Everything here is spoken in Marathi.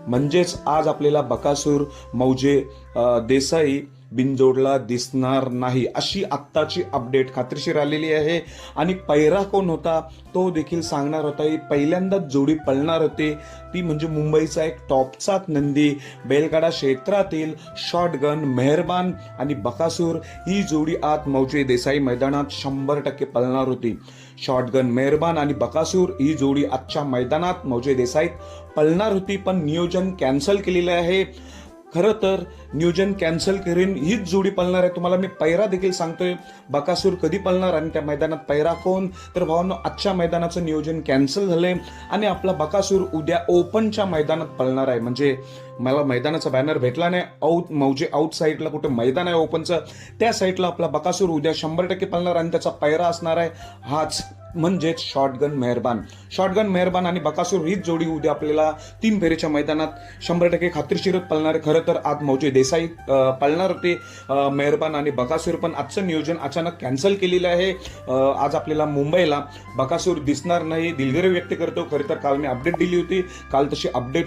म्हणजेच आज आपल्याला बकासूर मौजे देसाई बिनजोडला दिसणार नाही अशी आत्ताची अपडेट खात्रीशीर आलेली आहे. आणि पैरा कोण होता तो देखील सांगणार होता. ही पहिल्यांदाच जोडी पळणार होती, ती म्हणजे मुंबईचा एक टॉपचा नंदी बैलगाडा क्षेत्रातील शॉटगन मेहरबान आणि बकासूर ही जोडी आज मौजे देसाई मैदानात 100% पळणार होती. शॉटगन मेहरबान आणि बकासूर ही जोडी आजच्या मैदानात मौजे देसाईत पळणार होती, पण नियोजन कॅन्सल केलेलं आहे. खरं तर नियोजन कॅन्सल करून हीच जोडी पळणार आहे. तुम्हाला मी पैरा देखील सांगतोय, बकासूर कधी पळणार आणि त्या मैदानात पैरा कोण. तर भावांनो, आजच्या मैदानाचं नियोजन कॅन्सल झालंय आणि आपला बकासूर उद्या ओपनच्या मैदानात पळणार आहे. म्हणजे मला मैदानाचा बॅनर भेटला नाही, मौजे आउट साईडला कुठे मैदान आहे ओपनचं, त्या साईडला आपला बकासूर उद्या 100% पळणार आणि त्याचा पैरा असणार आहे हाच, म्हणजेच शॉटगन मेहरबान आणि बकासूर हीच जोडी उद्या आपल्याला 3 फेरीच्या मैदानात 100% खात्रीशीर पळणार आहे. खरं तर आज मौजे देसाई पळणार होते मेहरबान आणि बकासूर, पण आजचं नियोजन अचानक कॅन्सल केलेलं आहे. आज आपल्याला मुंबईला बकासूर दिसणार नाही, दिलगिरी व्यक्त करतो. खरं तर काल मी अपडेट दिली होती, काल तशी अपडेट